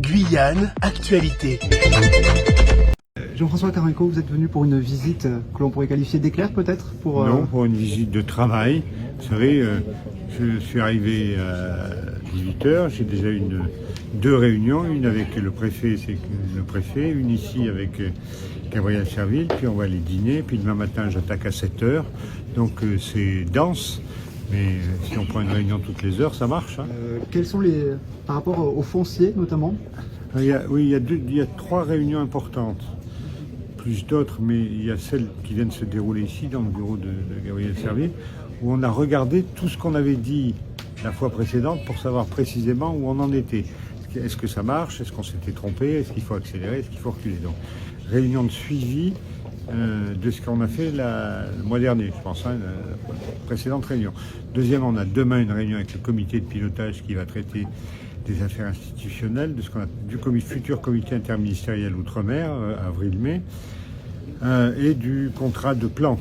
Guyane, actualité. Jean-François Carenco, vous êtes venu pour une visite que l'on pourrait qualifier d'éclair peut-être Non, pour une visite de travail. Vous savez, je suis arrivé à 18h, j'ai déjà eu deux réunions, une avec le préfet, une ici avec Gabriel Serville, puis on va aller dîner, puis demain matin j'attaque à 7h, donc c'est dense. Mais si on prend une réunion toutes les heures, ça marche. Hein. Quels sont par rapport au foncier notamment? Il y a trois réunions importantes, plus d'autres, mais il y a celle qui vient de se dérouler ici, dans le bureau de Gabriel Serville, où on a regardé tout ce qu'on avait dit la fois précédente pour savoir précisément où on en était. Est-ce que ça marche? Est-ce qu'on s'était trompé? Est-ce qu'il faut accélérer? Est-ce qu'il faut reculer? Donc, réunion de suivi de ce qu'on a fait le mois dernier, je pense, la précédente réunion. Deuxièmement, on a demain une réunion avec le comité de pilotage qui va traiter des affaires institutionnelles, de ce qu'on a du futur comité interministériel Outre-mer, avril-mai, et du contrat de plan,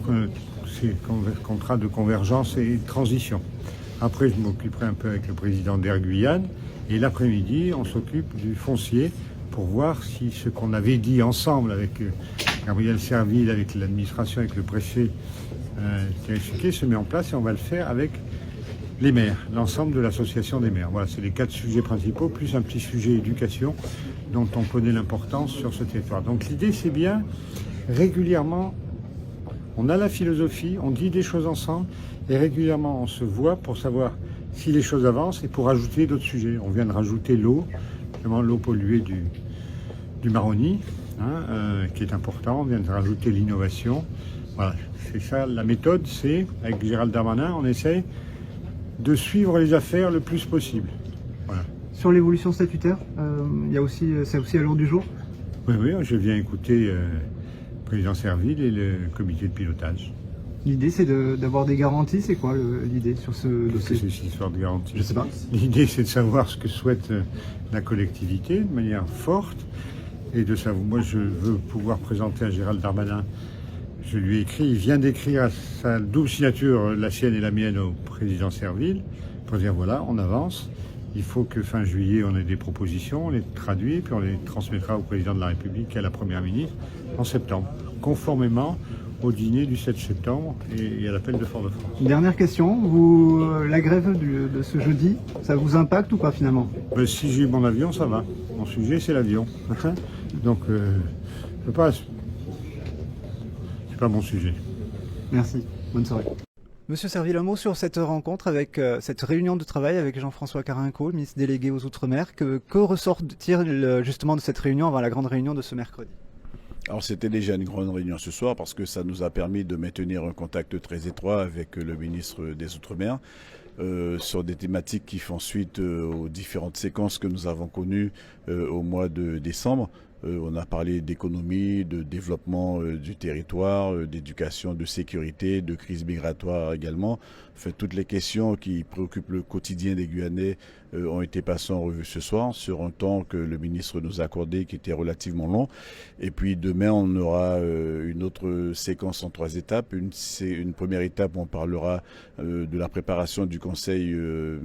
c'est contrat de convergence et de transition. Après, je m'occuperai un peu avec le président d'Air Guyane, et l'après-midi, on s'occupe du foncier pour voir si ce qu'on avait dit ensemble avec Gabriel Serville, avec l'administration, avec le préfet Thierry Suquet se met en place, et on va le faire avec les maires, l'ensemble de l'association des maires. Voilà, c'est les 4 sujets principaux, plus un petit sujet éducation dont on connaît l'importance sur ce territoire. Donc l'idée, c'est bien, régulièrement, on a la philosophie, on dit des choses ensemble, et régulièrement on se voit pour savoir si les choses avancent et pour ajouter d'autres sujets. On vient de rajouter l'eau, notamment l'eau polluée du Maroni, qui est important. On vient de rajouter l'innovation. Voilà, c'est ça la méthode, c'est, avec Gérald Darmanin, on essaie de suivre les affaires le plus possible. Voilà. Sur l'évolution statutaire, c'est aussi à l'ordre du jour? Oui, je viens écouter le président Serville et le comité de pilotage. L'idée, c'est d'avoir des garanties. C'est quoi l'idée sur ce dossier? C'est cette histoire de garantie. Je sais pas. L'idée, c'est de savoir ce que souhaite la collectivité de manière forte et de savoir. Moi, je veux pouvoir présenter à Gérald Darmanin. Je lui ai écrit, il vient d'écrire à sa double signature, la sienne et la mienne, au président Serville, pour dire voilà, on avance. Il faut que fin juillet, on ait des propositions, on les traduit, puis on les transmettra au président de la République et à la première ministre en septembre, conformément au dîner du 7 septembre et à l'appel de Fort-de-France. Une dernière question, la grève de ce jeudi, ça vous impacte ou pas finalement? Si j'ai mon avion, ça va. Mon sujet, c'est l'avion. Donc, je peux pas. C'est pas mon sujet. Merci, bonne soirée. Monsieur Serville, un mot sur cette rencontre, avec cette réunion de travail avec Jean-François Carenco, le ministre délégué aux Outre-mer. Que ressort-il justement de cette réunion avant la grande réunion de ce mercredi? Alors c'était déjà une grande réunion ce soir parce que ça nous a permis de maintenir un contact très étroit avec le ministre des Outre-mer sur des thématiques qui font suite aux différentes séquences que nous avons connues au mois de décembre. On a parlé d'économie, de développement du territoire, d'éducation, de sécurité, de crise migratoire également. Enfin, toutes les questions qui préoccupent le quotidien des Guyanais ont été passées en revue ce soir sur un temps que le ministre nous a accordé qui était relativement long. Et puis demain, on aura une autre séquence en 3 étapes. Une première étape où on parlera de la préparation du Conseil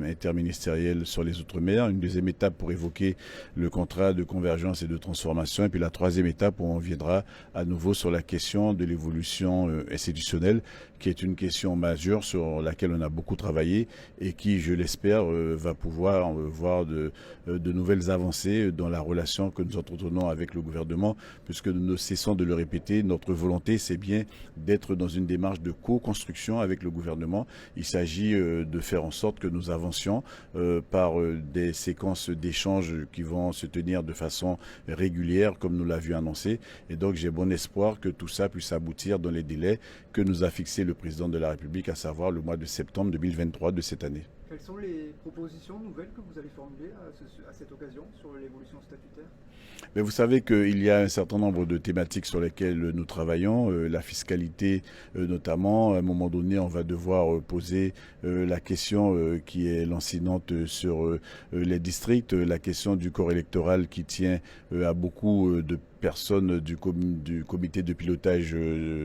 interministériel sur les Outre-mer. Une deuxième étape pour évoquer le contrat de convergence et de transformation. Et puis la troisième étape où on viendra à nouveau sur la question de l'évolution institutionnelle, qui est une question majeure sur laquelle on a beaucoup travaillé et qui, je l'espère, va pouvoir voir de nouvelles avancées dans la relation que nous entretenons avec le gouvernement, puisque nous ne cessons de le répéter, notre volonté, c'est bien d'être dans une démarche de co-construction avec le gouvernement. Il s'agit de faire en sorte que nous avancions par des séquences d'échanges qui vont se tenir de façon régulière, comme nous l'avions annoncé. Et donc, j'ai bon espoir que tout ça puisse aboutir dans les délais que nous a fixés le président de la République, à savoir le mois de septembre 2023 de cette année. Quelles sont les propositions nouvelles que vous allez formuler à cette occasion sur l'évolution statutaire? Mais vous savez qu'il y a un certain nombre de thématiques sur lesquelles nous travaillons, la fiscalité notamment. À un moment donné, on va devoir poser la question qui est lancinante sur les districts, la question du corps électoral qui tient à beaucoup de personnes du comité de pilotage,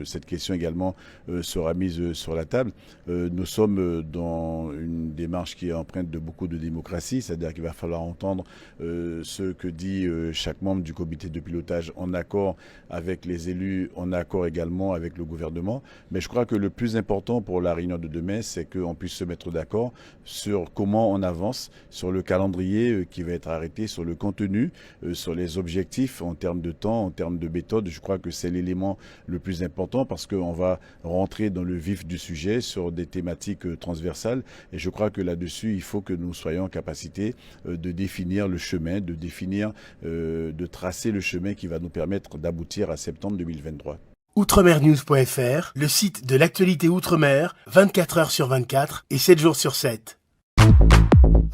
cette question également sera mise sur la table. Nous sommes dans une démarche qui est empreinte de beaucoup de démocratie, c'est-à-dire qu'il va falloir entendre ce que dit chaque membre du comité de pilotage en accord avec les élus, en accord également avec le gouvernement. Mais je crois que le plus important pour la réunion de demain, c'est qu'on puisse se mettre d'accord sur comment on avance, sur le calendrier qui va être arrêté, sur le contenu, sur les objectifs en termes de temps, en termes de méthode. Je crois que c'est l'élément le plus important parce qu'on va rentrer dans le vif du sujet sur des thématiques transversales. Et je crois que là-dessus, il faut que nous soyons en capacité de définir le chemin, de tracer le chemin qui va nous permettre d'aboutir à septembre 2023. Outremernews.fr, le site de l'actualité Outre-mer, 24 heures sur 24 et 7 jours sur 7.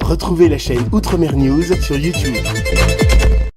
Retrouvez la chaîne Outremer News sur YouTube.